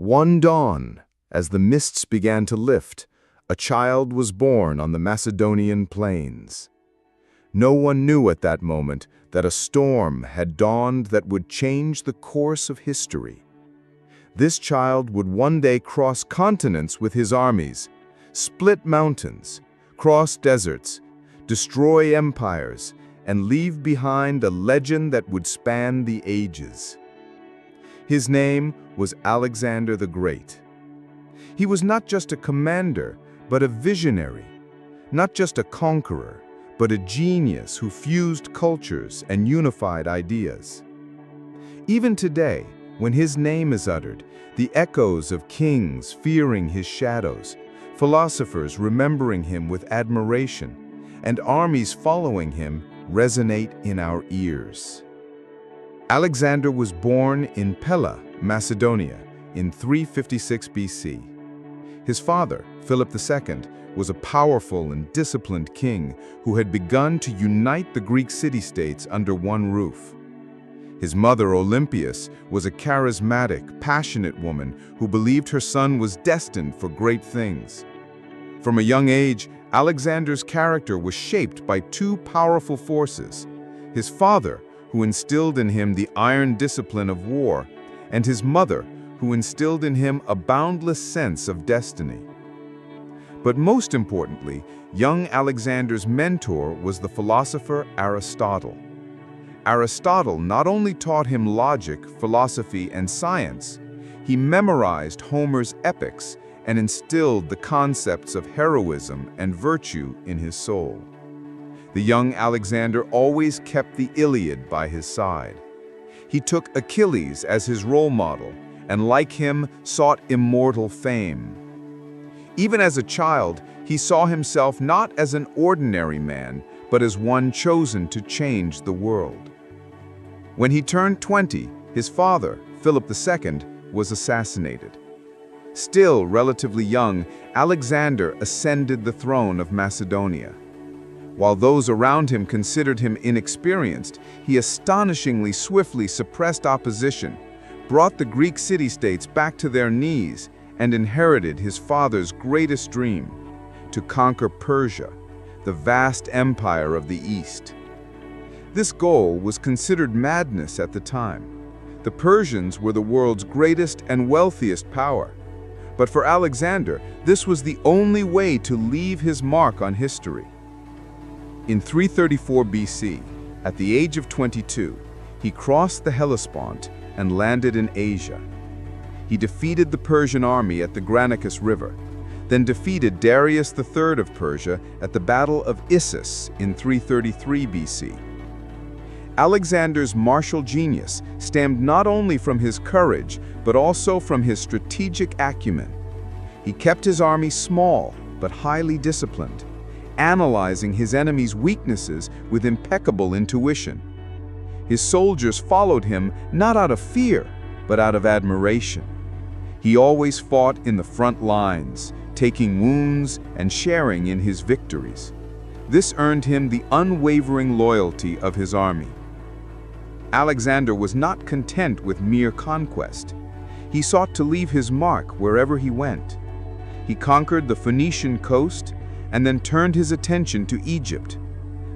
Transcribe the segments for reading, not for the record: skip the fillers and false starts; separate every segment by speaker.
Speaker 1: One dawn, as the mists began to lift, a child was born on the Macedonian plains. No one knew at that moment that a storm had dawned that would change the course of history. This child would one day cross continents with his armies, split mountains, cross deserts, destroy empires, and leave behind a legend that would span the ages. His name was Alexander the Great. He was not just a commander, but a visionary, not just a conqueror, but a genius who fused cultures and unified ideas. Even today, when his name is uttered, the echoes of kings fearing his shadows, philosophers remembering him with admiration, and armies following him resonate in our ears. Alexander was born in Pella, Macedonia, in 356 BC. His father, Philip II, was a powerful and disciplined king who had begun to unite the Greek city-states under one roof. His mother, Olympias, was a charismatic, passionate woman who believed her son was destined for great things. From a young age, Alexander's character was shaped by two powerful forces: his father, who instilled in him the iron discipline of war, and his mother, who instilled in him a boundless sense of destiny. But most importantly, young Alexander's mentor was the philosopher Aristotle. Aristotle not only taught him logic, philosophy, and science, he memorized Homer's epics and instilled the concepts of heroism and virtue in his soul. The young Alexander always kept the Iliad by his side. He took Achilles as his role model, and like him, sought immortal fame. Even as a child, he saw himself not as an ordinary man, but as one chosen to change the world. When he turned 20, his father, Philip II, was assassinated. Still relatively young, Alexander ascended the throne of Macedonia. While those around him considered him inexperienced, he astonishingly swiftly suppressed opposition, brought the Greek city-states back to their knees, and inherited his father's greatest dream: to conquer Persia, the vast empire of the East. This goal was considered madness at the time. The Persians were the world's greatest and wealthiest power. But for Alexander, this was the only way to leave his mark on history. In 334 BC, at the age of 22, he crossed the Hellespont and landed in Asia. He defeated the Persian army at the Granicus River, then defeated Darius III of Persia at the Battle of Issus in 333 BC. Alexander's martial genius stemmed not only from his courage, but also from his strategic acumen. He kept his army small, but highly disciplined, analyzing his enemy's weaknesses with impeccable intuition. His soldiers followed him not out of fear, but out of admiration. He always fought in the front lines, taking wounds and sharing in his victories. This earned him the unwavering loyalty of his army. Alexander was not content with mere conquest. He sought to leave his mark wherever he went. He conquered the Phoenician coast and then turned his attention to Egypt.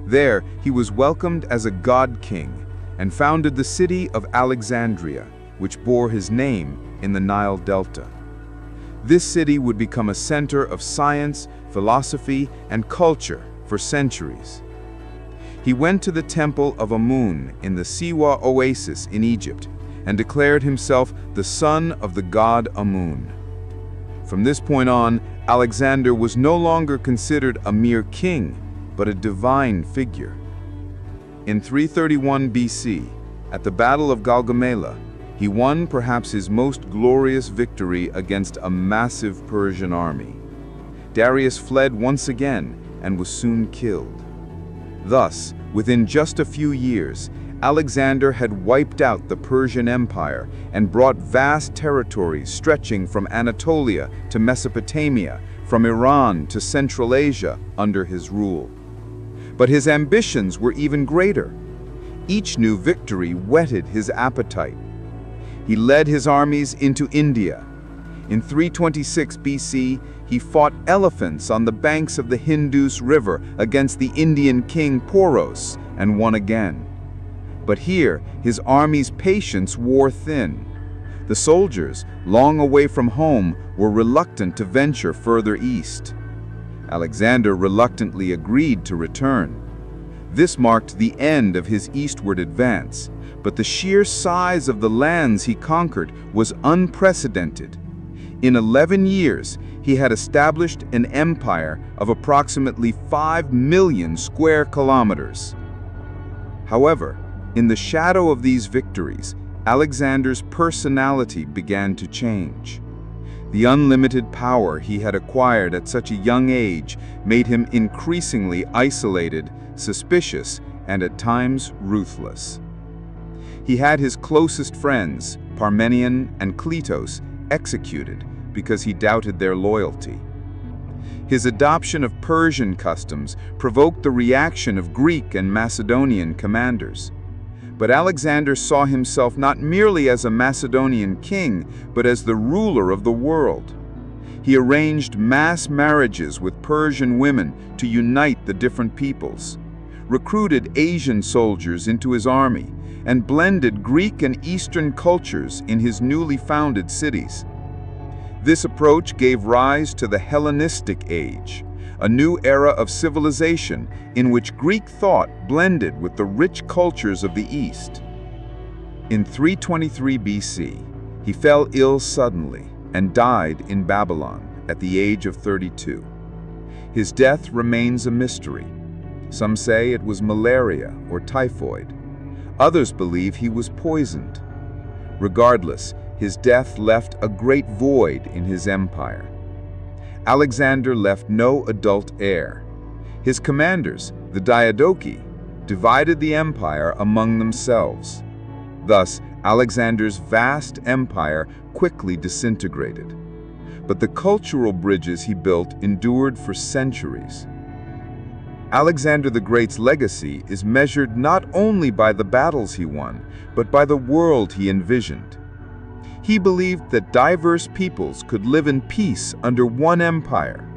Speaker 1: There, he was welcomed as a god-king and founded the city of Alexandria, which bore his name in the Nile Delta. This city would become a center of science, philosophy, and culture for centuries. He went to the temple of Amun in the Siwa oasis in Egypt and declared himself the son of the god Amun. From this point on, Alexander was no longer considered a mere king, but a divine figure. In 331 BC, at the Battle of Gaugamela, he won perhaps his most glorious victory against a massive Persian army. Darius fled once again and was soon killed. Thus, within just a few years, Alexander had wiped out the Persian Empire and brought vast territories stretching from Anatolia to Mesopotamia, from Iran to Central Asia under his rule. But his ambitions were even greater. Each new victory whetted his appetite. He led his armies into India,
Speaker 2: In 326 BC, he fought elephants on the banks of the Indus River against the Indian king Poros and won again. But here, his army's patience wore thin. The soldiers, long away from home, were reluctant to venture further east. Alexander reluctantly agreed to return. This marked the end of his eastward advance, but the sheer size of the lands he conquered was unprecedented. In 11 years, he had established an empire of approximately 5 million square kilometers. However, in the shadow of these victories, Alexander's personality began to change. The unlimited power he had acquired at such a young age made him increasingly isolated, suspicious, and at times ruthless. He had his closest friends, Parmenion and Cletos, executed because he doubted their loyalty. His adoption of Persian customs provoked the reaction of Greek and Macedonian commanders. But Alexander saw himself not merely as a Macedonian king, but as the ruler of the world. He arranged mass marriages with Persian women to unite the different peoples, recruited Asian soldiers into his army, and blended Greek and Eastern cultures in his newly founded cities. This approach gave rise to the Hellenistic Age, a new era of civilization in which Greek thought blended with the rich cultures of the East. In 323 BC, he fell ill suddenly and died in Babylon at the age of 32. His death remains a mystery. Some say it was malaria or typhoid. Others believe he was poisoned. Regardless, his death left a great void in his empire. Alexander left no adult heir. His commanders, the Diadochi, divided the empire among themselves. Thus, Alexander's vast empire quickly disintegrated. But the cultural bridges he built endured for centuries. Alexander the Great's legacy is measured not only by the battles he won, but by the world he envisioned. He believed that diverse peoples could live in peace under one empire.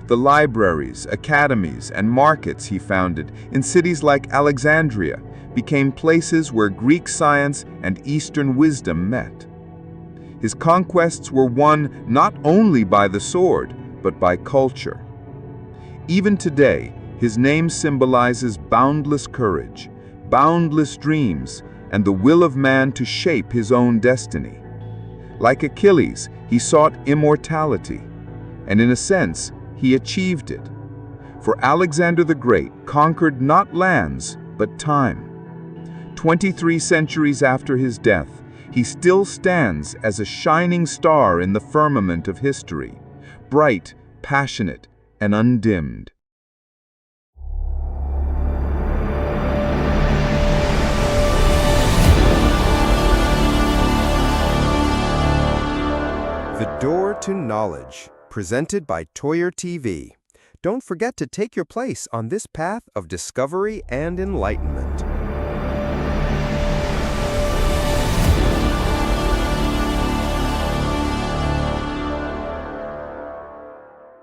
Speaker 2: The libraries, academies, and markets he founded in cities like Alexandria became places where Greek science and Eastern wisdom met. His conquests were won not only by the sword, but by culture. Even today, his name symbolizes boundless courage, boundless dreams, and the will of man to shape his own destiny. Like Achilles, he sought immortality, and in a sense, he achieved it. For Alexander the Great conquered not lands, but time. 23 centuries after his death, he still stands as a shining star in the firmament of history, bright, passionate, and undimmed.
Speaker 3: The Door to Knowledge, presented by Toyer TV. Don't forget to take your place on this path of discovery and enlightenment.